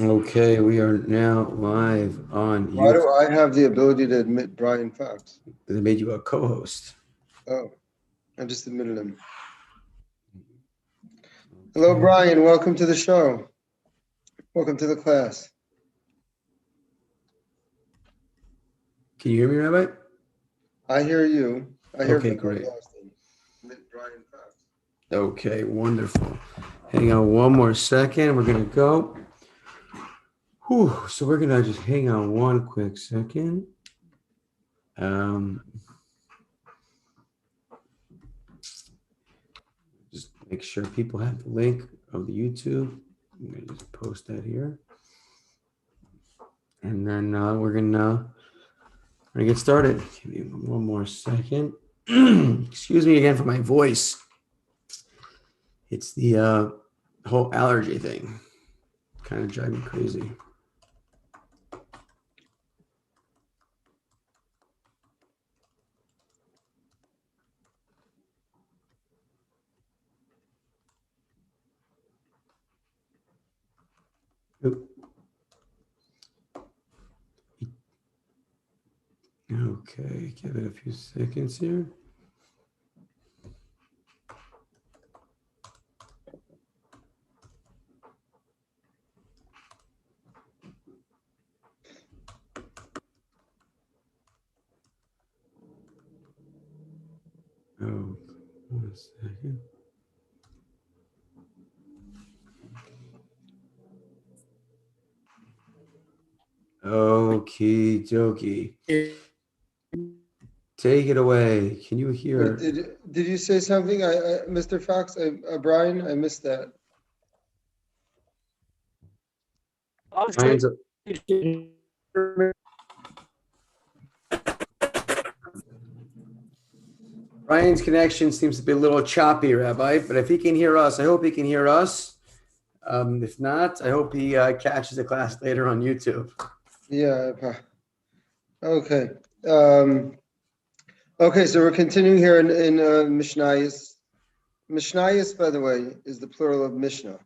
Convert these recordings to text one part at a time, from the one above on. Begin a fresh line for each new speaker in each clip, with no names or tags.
Okay, we are now live on
Why
YouTube.
do I have the ability to admit Brian Fox?
They made you a co-host.
Oh, I just admitted him. Hello,
Okay.
Brian. Welcome to the show. Welcome to the class.
Can you hear me, Rabbi?
I hear you. I hear
Okay,
Bernard
great.
Austin. Admit Brian Fox.
Okay, wonderful. Hang on one more second. We're gonna go. Whew, so we're gonna just hang on one quick second. Um, just make sure people have the link of the YouTube. I'm gonna just post that here, and then we're gonna get started. Give me one more second. Excuse me again for my voice. It's the whole allergy thing. Kind of drive me crazy. Oop. Okay, give it a few seconds here. Oh, 1 second. Okie dokie. Take it away. Can you
Wait,
hear?
did you say something? Mr. Fox, Brian, I missed that.
Ryan's, Ryan's connection seems to be a little choppy, Rabbi, but if he can hear us, I hope he can hear us. If not, I hope he catches the class later on YouTube.
Yeah. Okay. Um, okay, so we're continuing here in Mishnayos. Mishnayos, by the way, is the plural of Mishnah. In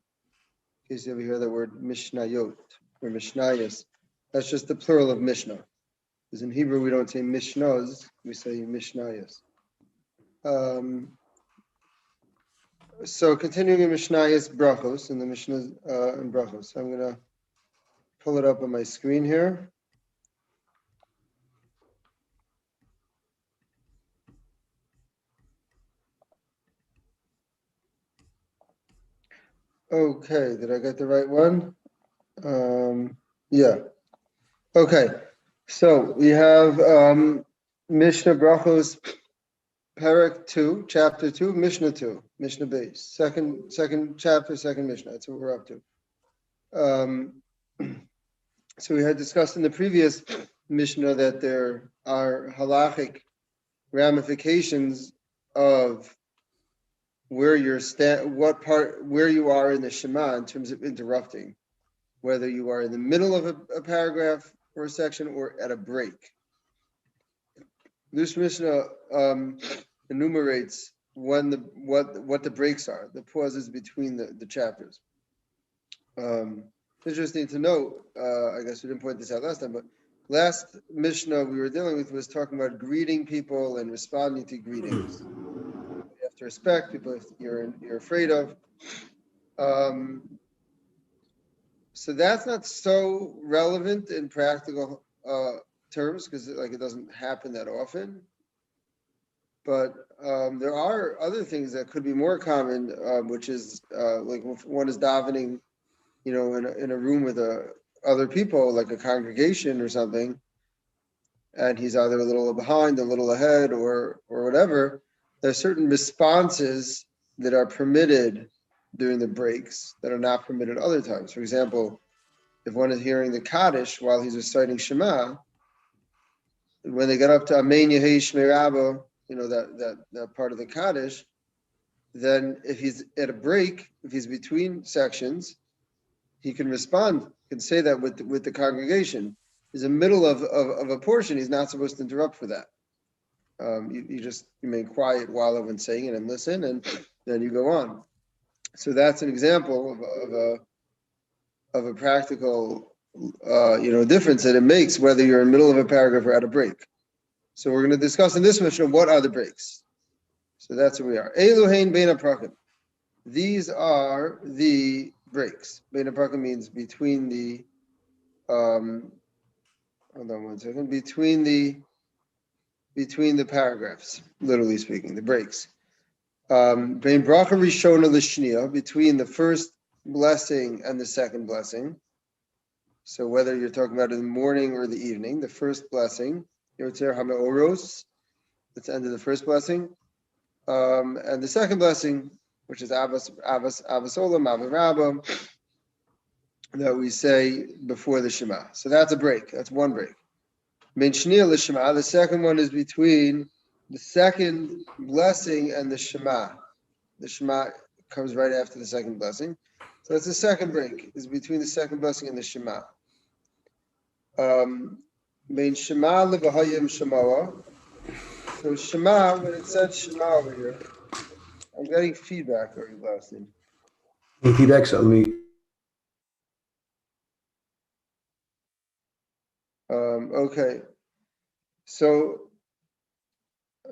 case you ever hear that word Mishnayot or Mishnayos, that's just the plural of Mishnah. Because in Hebrew we don't say Mishnahs, we say Mishnayos. So continuing in Mishnayos Brachos, in the Mishnah in Brachos. I'm gonna pull it up on my screen here. Okay, did I get the right one? Yeah. Okay. So we have Mishnah Brachos Parak 2, chapter 2, Mishnah 2, Mishnah base. Second chapter, second Mishnah. That's what we're up to. So we had discussed in the previous Mishnah that there are halachic ramifications of where you're where you are in the Shema in terms of interrupting, whether you are in the middle of a paragraph or a section or at a break. This Mishnah enumerates when what the breaks are, the pauses between the chapters. Interesting to note, I guess we didn't point this out last time, but last Mishnah we were dealing with was talking about greeting people and responding to greetings. You have to respect people if you're afraid of. So that's not so relevant in practical terms because it doesn't happen that often. But there are other things that could be more common, which is like if one is davening, in a room with other people, like a congregation or something, and he's either a little behind, a little ahead, or whatever. There's certain responses that are permitted during the breaks that are not permitted other times. For example, if one is hearing the Kaddish while he's reciting Shema, when they get up to Amen Yehi Shmei Rabba, that part of the Kaddish, then if he's at a break, if he's between sections, he can respond, can say that with the congregation. He's in the middle of a portion, he's not supposed to interrupt for that. You just remain quiet while everyone's saying it and listen, and then you go on. So that's an example of a practical, difference that it makes whether you're in the middle of a paragraph or at a break. So we're going to discuss in this Mishnah what are the breaks. So that's where we are. Eluhain bein haprakim. These are the breaks. Bein haprakim means between the. Hold on one second. Between the paragraphs, literally speaking, the breaks. Bein bracha rishona l'shniya, between the first blessing and the second blessing. So whether you're talking about in the morning or the evening, the first blessing, Yotzer HaMe'oros, that's the end of the first blessing. And the second blessing, which is Abbas Olam, Abbas Rabba, that we say before the Shema. So that's a break. That's one break. Min Shniya l'Shema, the second one is between the second blessing and the Shema. The Shema comes right after the second blessing. So that's the second break, is between the second blessing and the Shema. Main Shema levahayim Shemoah. So Shema, when it says Shema over here, I'm getting feedback very lastly.
Any feedback? So let me.
Okay. So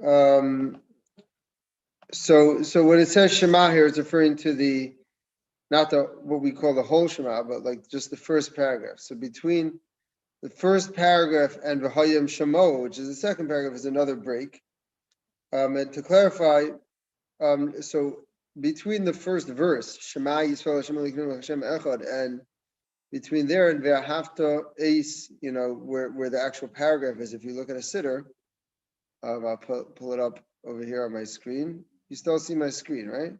when it says Shema here, it's referring to not what we call the whole Shema, but like just the first paragraph. So between the first paragraph and V'hayim Shemoah, which is the second paragraph, is another break. And to clarify, so between the first verse, Shema Yisrael Hashem Elokeinu Hashem Echad, and between there and Ve'ahavta Eis, where the actual paragraph is, if you look at a siddur, I'll pull it up over here on my screen. You still see my screen, right?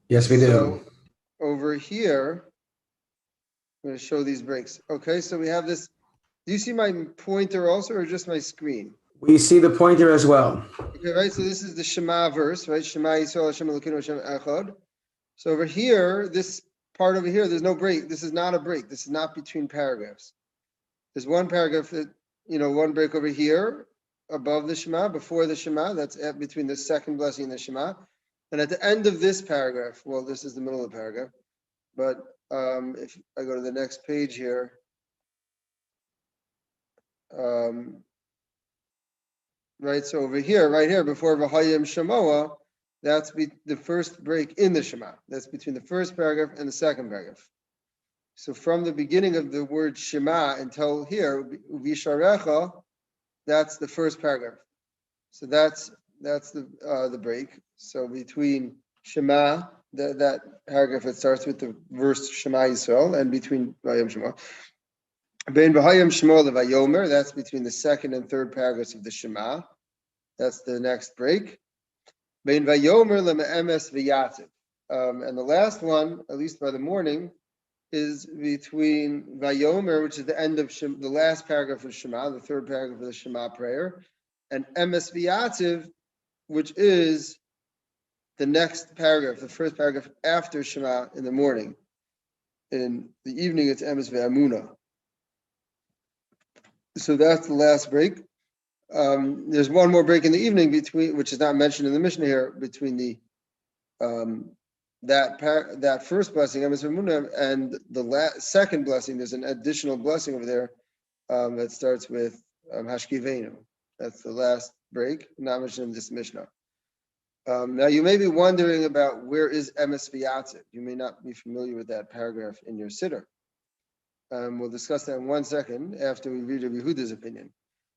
Yes, we do.
So over here, I'm going to show these breaks. Okay, so we have this. Do you see my pointer also, or just my screen?
We see the pointer as well.
Okay, right. So this is the Shema verse, right? Shema Yisrael Hashem Elokeinu Hashem Echad. So over here, this part over here, there's no break. This is not a break. This is not between paragraphs. There's one paragraph that, one break over here above the Shema, before the Shema. That's between the second blessing and the Shema. And at the end of this paragraph, well, this is the middle of the paragraph, but if I go to the next page here, right, so over here, right here, before V'hayim Shemoah, that's the first break in the Shema. That's between the first paragraph and the second paragraph. So from the beginning of the word Shema until here, Visharecha, that's the first paragraph. So that's the break. So between Shema, that paragraph that starts with the verse Shema Yisrael, and between Vayom Shema. Ben Vayom Shema leVayomer, that's between the second and third paragraphs of the Shema. That's the next break. Ben Vayomer leMe'emes V'Yativ. And the last one, at least by the morning, is between Vayomer, which is the end of the last paragraph of Shema, the third paragraph of the Shema prayer, and Emes V'Yativ, which is the next paragraph, the first paragraph after Shema in the morning. In the evening, it's Emes V'Amuna. So that's the last break. There's one more break in the evening which is not mentioned in the Mishnah here, between the that first blessing, Emes V'Amuna, and the second blessing. There's an additional blessing over there that starts with Hashkivenu. That's the last break, not mentioned in this Mishnah. Now you may be wondering about where is Emes V'Yativ. You may not be familiar with that paragraph in your siddur. We'll discuss that in 1 second after we read Rabbi Yehuda's opinion.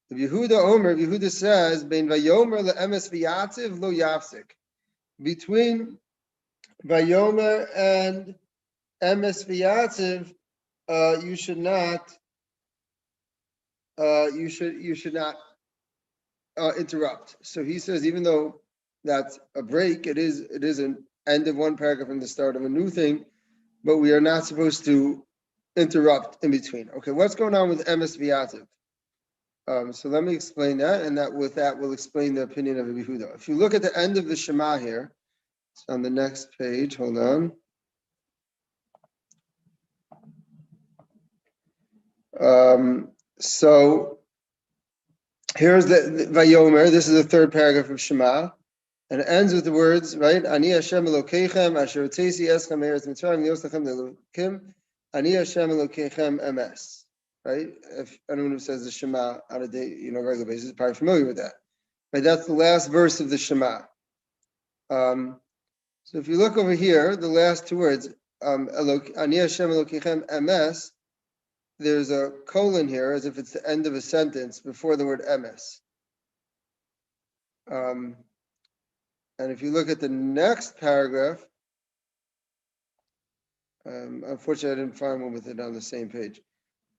The Yehuda says, "Bein Vayomer leEmes V'Yativ lo yafsik." Between Vayomer and Emes V'Yativ, you should not interrupt. So he says, even though that's a break, it is an end of one paragraph and the start of a new thing, but we are not supposed to interrupt in between. Okay, what's going on with Emes V'Yativ? So let me explain that, and with that we'll explain the opinion of Rabbi Yehuda. If you look at the end of the Shema here, it's on the next page. Hold on. So here's the Vayomer. This is the third paragraph of Shema, And it ends with the words, right? Ani Hashem Elokeichem asher hotzesi eschem me'eretz Mitzrayim lios lachem le'elokim. Ani Hashem Elokeichem emes. Right? If anyone who says the Shema on a day, regular basis is probably familiar with that. Right? That's the last verse of the Shema. So if you look over here, the last two words, Ani Hashem Elokeichem emes, there's a colon here as if it's the end of a sentence before the word emes. And if you look at the next paragraph, unfortunately, I didn't find one with it on the same page. It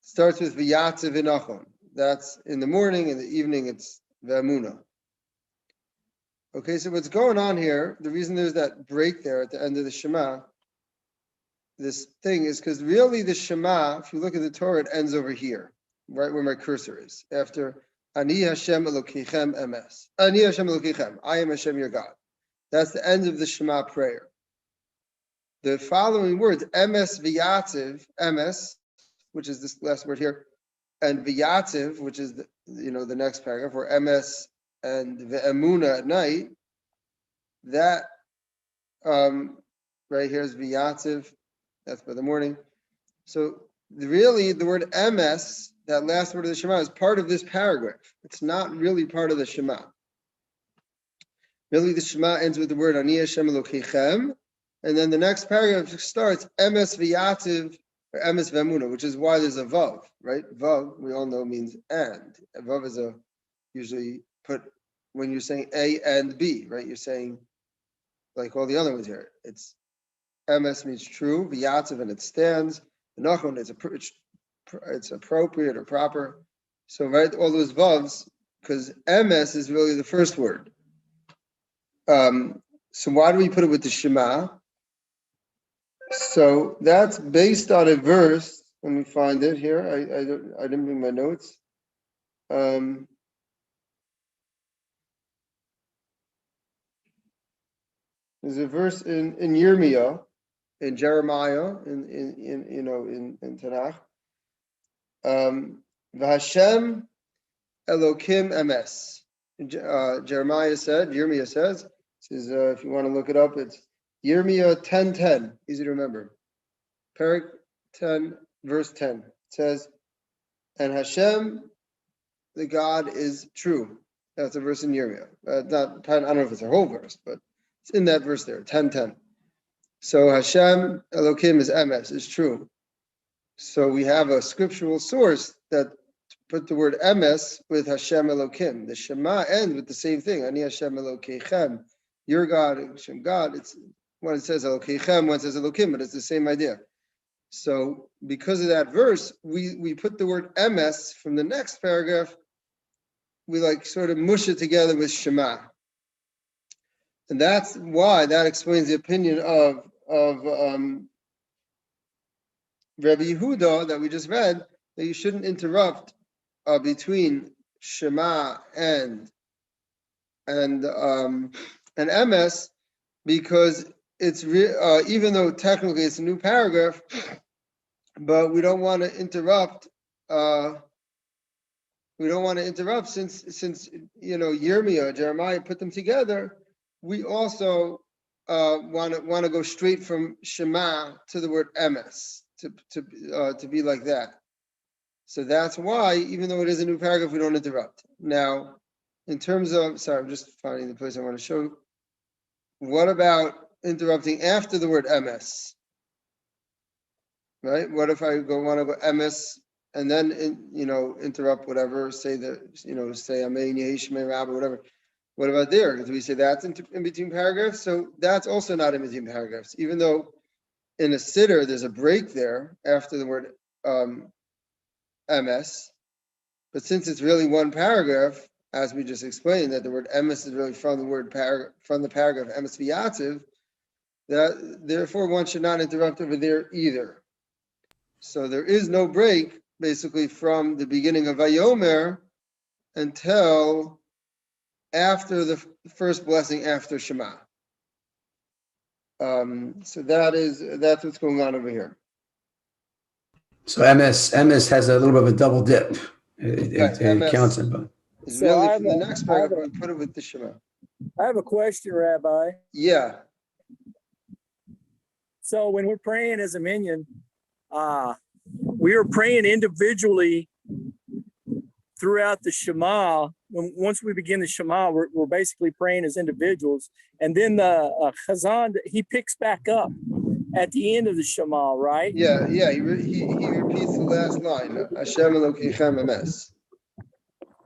starts with v'yatziv v'nachon. That's in the morning. In the evening, it's v'amuna. Okay, so what's going on here, the reason there's that break there at the end of the Shema, this thing is because really the Shema, if you look at the Torah, it ends over here, right where my cursor is. After Ani Hashem Elokeichem emes. Ani Hashem Elokeichem. I am Hashem your God. That's the end of the Shema prayer. The following words, emes v'yatziv, emes, which is this last word here, and v'yatziv, which is the next paragraph, or emes and v'emuna at night, that right here is v'yatziv, that's by the morning. So really the word emes, that last word of the Shema, is part of this paragraph. It's not really part of the Shema. Really, the Shema ends with the word Ani Hashem Elokeichem, and then the next paragraph starts emes v'yatziv, or emes v'emuna, which is why there's a vav, right? Vav, we all know, means and. A vav is usually put when you're saying A and B, right? You're saying, like all the other ones here, it's emes means true, v'yatziv, and it stands. Nachon, it's appropriate or proper. So, right, all those vavs, because emes is really the first word. So why do we put it with the Shema? So that's based on a verse. Let me find it here. I didn't bring my notes. There's a verse in Yirmiyah, in Jeremiah, in Tanakh. V'Hashem Elokim emes. Yirmiyah says, if you want to look it up, it's Yirmiyah 10:10, easy to remember. Parak 10, verse 10. It says, and Hashem, the God, is true. That's a verse in Yirmiyah. I don't know if it's a whole verse, but it's in that verse there, 10:10. So Hashem Elokim is emes, is true. So we have a scriptural source that put the word emes with Hashem Elokim. The Shema ends with the same thing. Ani Hashem Elokeichem. Your God, Hashem God. It's one says Elokeichem, one says Elokim, but it's the same idea. So because of that verse, we put the word emes from the next paragraph. We sort of mush it together with Shema, and that's why that explains the opinion of Rabbi Yehuda that we just read, that you shouldn't interrupt between Shema and emes, because it's even though technically it's a new paragraph, but we don't want to interrupt. We don't want to interrupt since Yirmiyah, Jeremiah put them together. We also want to go straight from Shema to the word emes to be like that. So that's why, even though it is a new paragraph, we don't interrupt. Now, in terms of, sorry, I'm just finding the place I want to show. What about interrupting after the word emes? Right? What if I want to go emes and then interrupt whatever, say Amen Yehi Shemei Rabba, whatever. What about there? Do we say that's in between paragraphs? So that's also not in between paragraphs, even though in a sitter there's a break there after the word emes. But since it's really one paragraph, as we just explained, that the word emes is really from the paragraph emes v'yatziv, that therefore one should not interrupt over there either. So there is no break basically from the beginning of Vayomer until after the first blessing after Shema. So that's what's going on over here.
So MS has a little bit of a double dip. It counts in both.
It's really from the next paragraph we put it with the Shema.
I have a question, Rabbi.
Yeah.
So when we're praying as a minion, we are praying individually throughout the Shema. Once we begin the Shema, we're basically praying as individuals. And then the Chazan, he picks back up at the end of the Shema, right?
Yeah. He repeats the last line. Hashem Elokeichem Emes.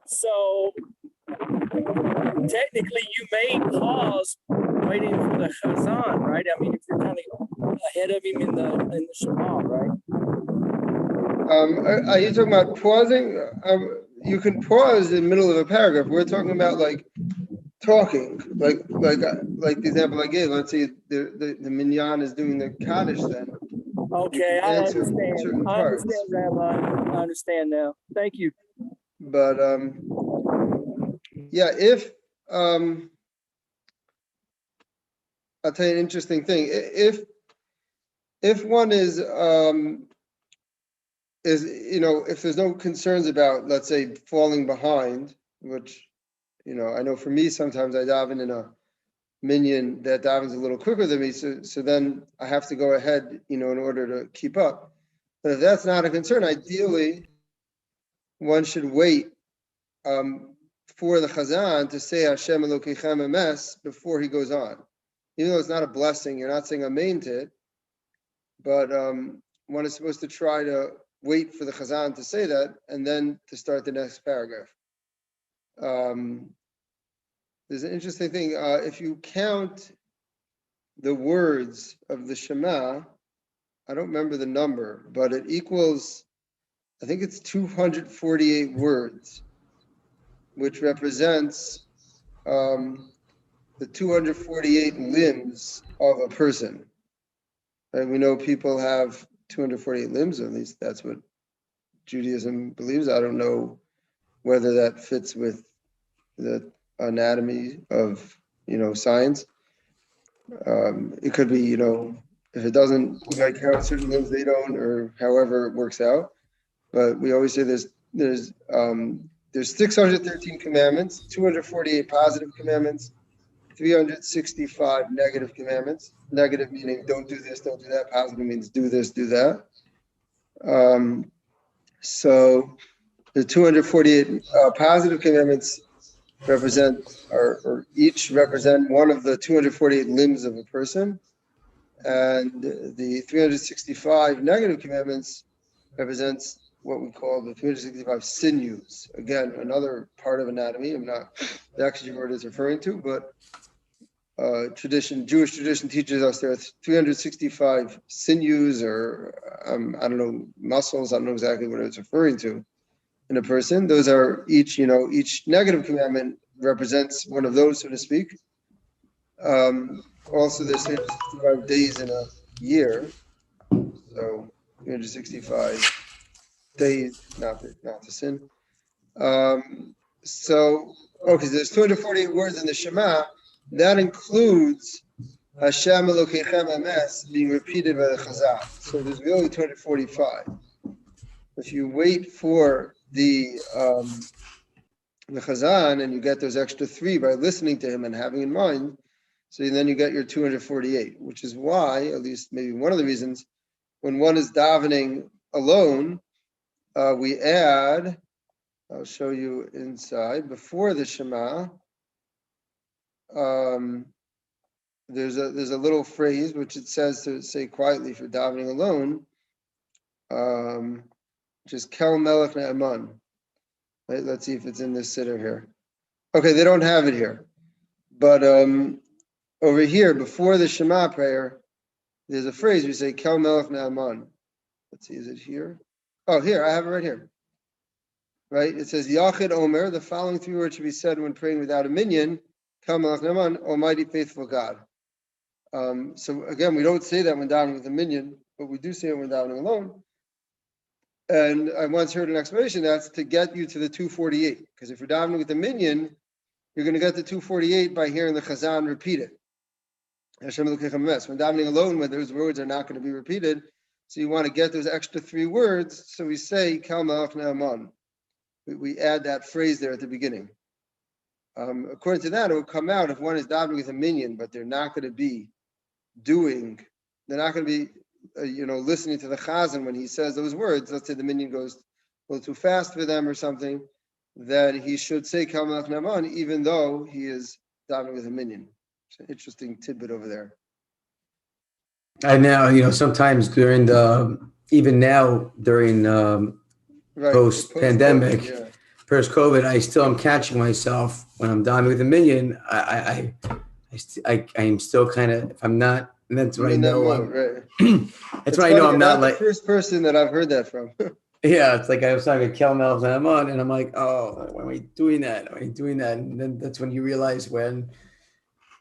So technically, you may pause waiting for the Chazan, right? I mean, if you're kind of ahead of him in the Shema, right?
Are you talking about pausing? You can pause in the middle of a paragraph. We're talking about like talking, like the example I gave. Let's say the minyan is doing the kaddish. Then
Okay, I understand.
certain
I
parts.
understand, Rabbi. I understand now. Thank you.
But yeah, if I'll tell you an interesting thing. If one is if there's no concerns about, let's say, falling behind, which I know for me sometimes I daven in a minyan that davens a little quicker than me, so then I have to go ahead, in order to keep up. But if that's not a concern, ideally one should wait for the Chazan to say Hashem Elokeichem Emes before he goes on. Even though it's not a blessing, you're not saying amen to it, but one is supposed to try to wait for the Chazan to say that and then to start the next paragraph. There's an interesting thing. If you count the words of the Shema, I don't remember the number, but it equals, I think it's 248 words, which represents the 248 limbs of a person. Right? We know people have 248 limbs, or at least that's what Judaism believes. I don't know whether that fits with the anatomy of science. It could be, if it doesn't, you might count certain limbs they don't, or however it works out. But we always say there's 613 commandments, 248 positive commandments, 365 negative commandments. Negative meaning don't do this, don't do that. Positive means do this, do that. So the 248 positive commandments represent, or each represent one of the 248 limbs of a person, and the 365 negative commandments represents what we call the 365 sinews. Again, another part of anatomy. I'm not the actual word is referring to, but Jewish tradition teaches us there are 365 sinews, or I don't know, muscles. I don't know exactly what it's referring to in a person. Those are each negative commandment represents one of those, so to speak. Also, there's 365 days in a year, so 365 days not to sin. So there's 248 words in the Shema. That includes Hashem Elokeichem Emes being repeated by the Chazal. So there's really 245. If you wait for the Chazan and you get those extra 3 by listening to him and having in mind, so then you get your 248, which is why, at least maybe one of the reasons, when one is davening alone, we add, I'll show you inside, before the Shema, there's a little phrase which it says to say quietly for davening alone, which is Kel Melech Ne'eman. Right, let's see if it's in this sitter here. Okay, they don't have it here. But over here, before the Shema prayer, there's a phrase we say Kel Melech Ne'eman. Let's see, is it here? Oh, here, I have it right here. Right, it says Yachid Omer, the following 3 words should be said when praying without a minyan, Kel Melech Ne'eman, Almighty Faithful God. So again, we don't say that when davening with a minyan, but we do say it when davening alone. And I once heard an explanation that's to get you to the 248. Because if you're davening with a minyan, you're going to get the 248 by hearing the Chazan repeat it. Hashem Elokeichem Emes. When davening alone, when those words are not going to be repeated, so you want to get those extra 3 words. So we say Kel Melech Ne'eman. We add that phrase there at the beginning. According to that, it would come out if one is davening with a minyan, but they're not going to be doing, they're not going to be, listening to the chazan when he says those words. Let's say the minyan goes a little too fast for them or something, that he should say Kal Melech Naman, even though he is davening with a minyan. It's an interesting tidbit over there.
And now, sometimes even now during
Right.
post-pandemic,
Yeah.
post-COVID, I still am catching myself when I'm diving with a million. I am still kind of, if I'm not, and that's what I know.
Right.
That's what I know. I'm not like
the first person that I've heard that from.
Yeah, it's like I was talking to Kel Melv and I'm on, and I'm like, oh, why am I doing that? Why am I doing that? And then that's when you realize when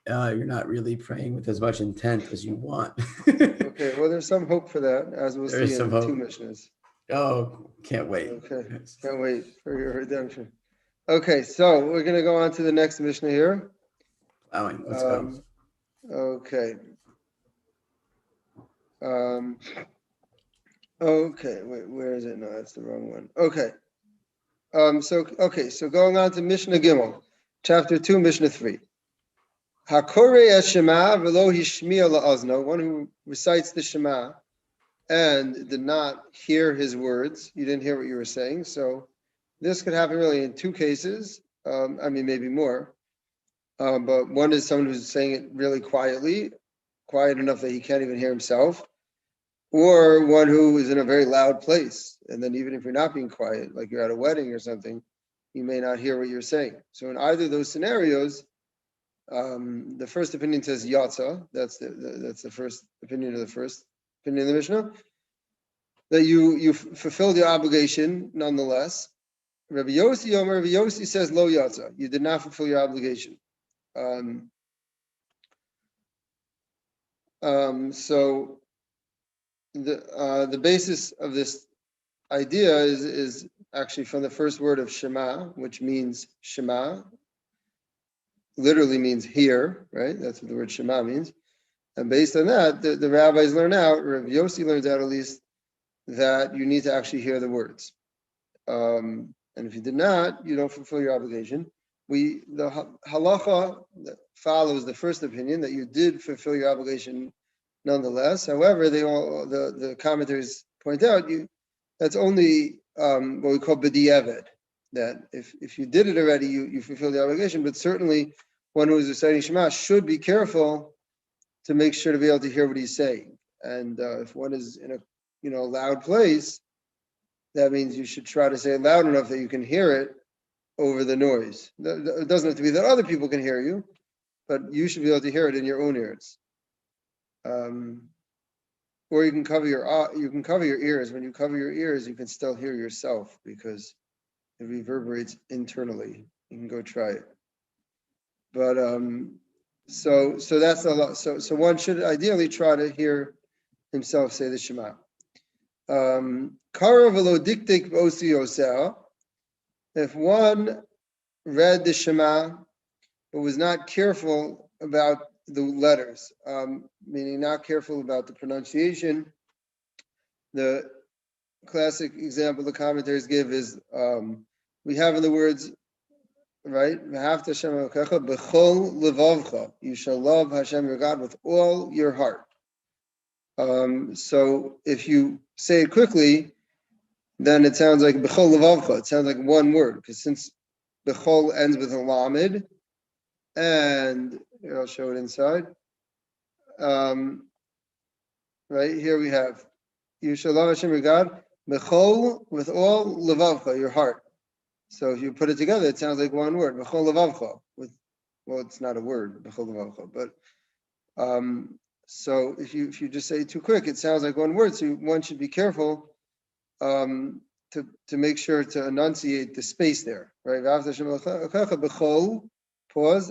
you're not really praying with as much intent as you want.
Okay, well, there's some hope for that, as we'll see in 2 Mishnahs.
Oh, can't wait.
Okay, can't wait for your redemption. Okay, so we're going to go on to the next Mishnah here.
Let's go.
Okay. Okay, wait, where is it? No, that's the wrong one. Okay. So going on to Mishnah Gimel, chapter 2, Mishnah 3. Hakore es Shema v'lo hishmiya la'azno, one who recites the Shema and did not hear his words. You didn't hear what you were saying. So this could happen really in 2 cases. Maybe more. But one is someone who's saying it really quietly, quiet enough that he can't even hear himself, or one who is in a very loud place. And then even if you're not being quiet, like you're at a wedding or something, you may not hear what you're saying. So in either of those scenarios, the first opinion says yatsa. That's the first opinion of the first opinion of the Mishnah, that you fulfilled your obligation nonetheless. Rabbi Yossi says lo yatsa. You did not fulfill your obligation. So the basis of this idea is actually from the first word of Shema, which means Shema. Literally means hear, right? That's what the word Shema means. And based on that, the rabbis learn out, or Rabbi Yossi learns out at least, that you need to actually hear the words. And if you did not, you don't fulfill your obligation. The halacha that follows the first opinion that you did fulfill your obligation nonetheless. However, the commentators point out that's only what we call b'di'evet, that if you did it already, you fulfilled the obligation. But certainly, one who is reciting Shema should be careful to make sure to be able to hear what he's saying. And if one is in a loud place, that means you should try to say it loud enough that you can hear it over the noise. It doesn't have to be that other people can hear you, but you should be able to hear it in your own ears. Or you can cover your ears. When you cover your ears, you can still hear yourself because it reverberates internally. You can go try it. But so that's a lot. So one should ideally try to hear himself say the Shema. If one read the Shema but was not careful about the letters, meaning not careful about the pronunciation, the classic example the commentators give is we have in the words, right? You shall love Hashem your God with all your heart. So if you say it quickly, then it sounds like b'chol levavcha. It sounds like one word, because since b'chol ends with a lamed, and here I'll show it inside. Right here we have you shall love Hashem your God b'chol with all levavcha, your heart. So if you put it together, it sounds like one word, b'chol levavcha. Well, it's not a word, b'chol levavcha, but so if you just say it too quick, it sounds like one word. So one should be careful to make sure to enunciate the space there, right? Pause,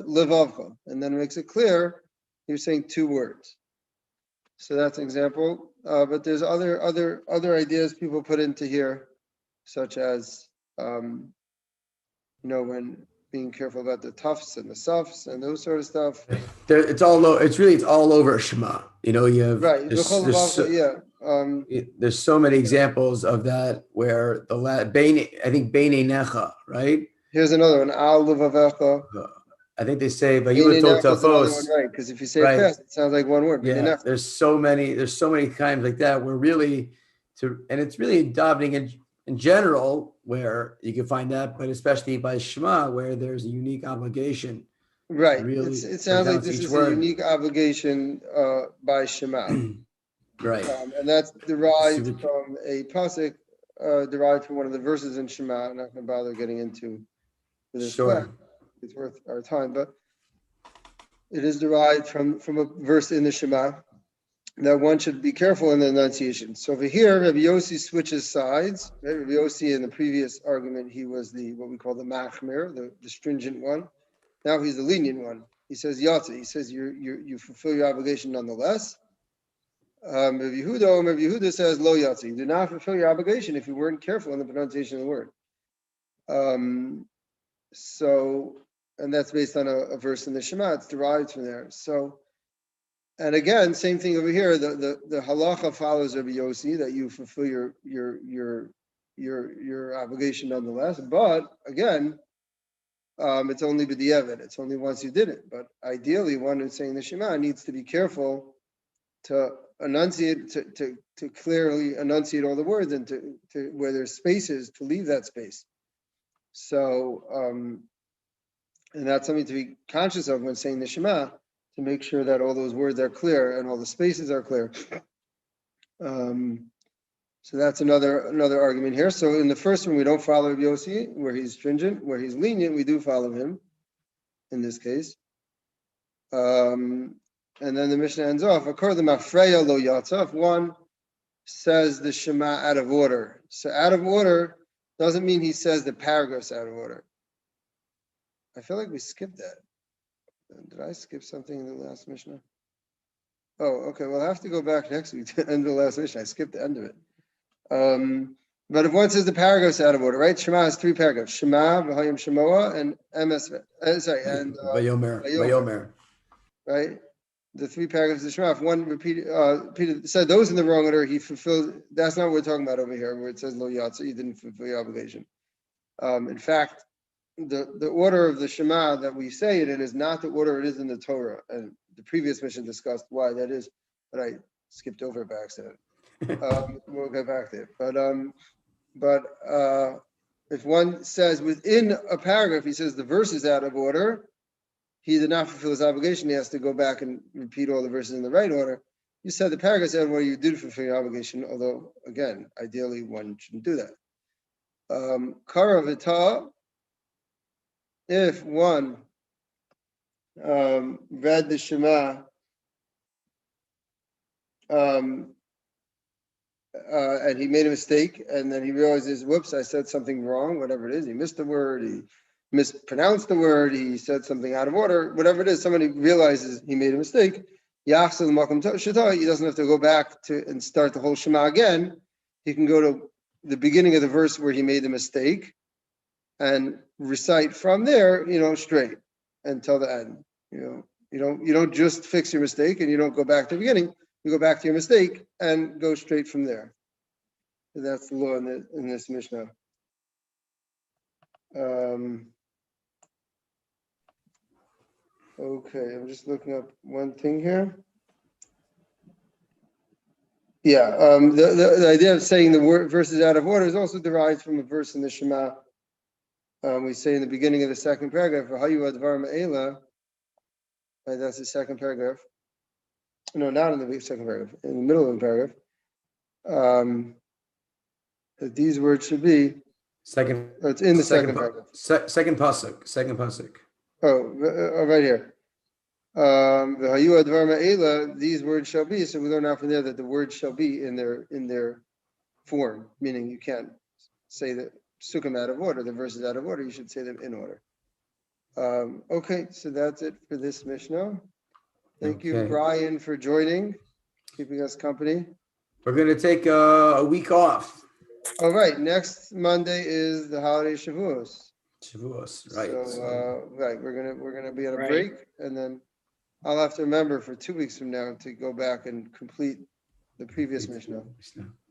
levavcha, and then it makes it clear you're saying 2 words. So that's an example. But there's other ideas people put into here, such as when being careful about the tufts and the suffs and those sort of stuff.
It's all over Shema. You have
right.
There's so many examples of that where I think Beinei Necha, right?
Here's another one. Al levavecha.
I think they say, but you
B'nei
were told
nefesh is another one,
tafos,
right? Because if you say it
right?
fast, it sounds like one word. B'nei
Yeah,
nefesh.
there's so many times like that where really and it's really davening in general where you can find that, but especially by Shema where there's a unique obligation to
Right.
really
It sounds like
pronounce
this
each
is a
word.
unique obligation by Shema.
Right.
And that's derived
Super,
from a pasuk, derived from one of the verses in Shema. I'm not going to bother getting into for this class.
sure.
It's worth our time, but it is derived from a verse in the Shema that one should be careful in the enunciation. So over here, Rabbi Yossi switches sides. Right? Rabbi Yossi in the previous argument, he was what we call the machmir, the stringent one. Now he's the lenient one. He says yatsa. He says you fulfill your obligation nonetheless. Rabbi Yehuda says lo yatsa. You do not fulfill your obligation if you weren't careful in the pronunciation of the word. And that's based on a verse in the Shema. It's derived from there. So. And again, same thing over here. The halacha follows Rabbi Yossi that you fulfill your obligation nonetheless. But again, it's only b'di'evet. It's only once you did it. But ideally, one who's saying the Shema needs to be careful to enunciate, to clearly enunciate all the words, and to where there's spaces to leave that space. So, and that's something to be conscious of when saying the Shema, to make sure that all those words are clear and all the spaces are clear. So that's another argument here. So in the first one, we don't follow Rabbi Yossi, where he's stringent. Where he's lenient, we do follow him in this case. And then the Mishnah ends off, according to Mafreya lo yatsa, if one says the Shema out of order. So out of order doesn't mean he says the paragraphs out of order. I feel like we skipped that. Did I skip something in the last Mishnah? Oh, okay. Well, I have to go back next week to the end of the last Mishnah. I skipped the end of it. But if one says the paragraphs out of order, right? Shema has 3 paragraphs. Shema, V'hayim Shemoah, and
Vayomer.
Right? The 3 paragraphs of Shema. If one repeated, said those in the wrong order, he fulfilled. That's not what we're talking about over here, where it says Lo Yatsa, you didn't fulfill your obligation. In fact, the order of the Shema that we say it in is not the order it is in the Torah. And the previous mission discussed why that is, but I skipped over it by accident. We'll get back there. But if one says within a paragraph, he says the verse is out of order, he did not fulfill his obligation. He has to go back and repeat all the verses in the right order. You said the paragraph is out of order, you did fulfill your obligation, although, again, ideally one shouldn't do that. Karavita, if one read the Shema and he made a mistake, and then he realizes, whoops, I said something wrong, whatever it is. He missed the word, he mispronounced the word, he said something out of order, whatever it is, somebody realizes he made a mistake. He doesn't have to go back and start the whole Shema again. He can go to the beginning of the verse where he made the mistake and recite from there, straight until the end. You don't just fix your mistake and you don't go back to the beginning. You go back to your mistake and go straight from there. And that's the law in this Mishnah. Okay, I'm just looking up one thing here. Yeah, the idea of saying the word verses out of order is also derived from a verse in the Shema. We say in the beginning of the second paragraph, that's the second paragraph. No, not in the second paragraph, in the middle of the paragraph. That these words should be
Second.
It's in the second paragraph.
Second pasuk.
Oh, right here. These words shall be. So we learn out from there that the words shall be in their form, meaning you can't say that sukkim out of order, the verses out of order. You should say them in order. Okay, so that's it for this Mishnah. Thank you, Brian, for joining, keeping us company.
We're going to take a week off.
All right, next Monday is the holiday Shavuos.
Right.
So, right, we're gonna be on a break, and then I'll have to remember for 2 weeks from now to go back and complete the previous Mishnah.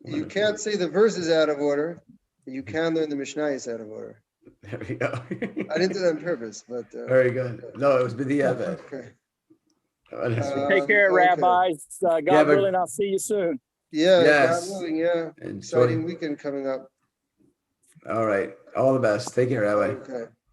You can't say the verses out of order, but you can learn the Mishnah is out of order.
There we go.
I didn't do that on purpose, but.
Very good. No, it was b'diavad.
Okay.
Wonderful.
Take care,
Okay.
rabbis. God
Yeah, but-
willing, I'll see you soon.
Yeah,
Yes.
God willing, yeah.
Enjoy.
Exciting weekend coming up.
All right. All the best. Take care, Rabbi.
Okay.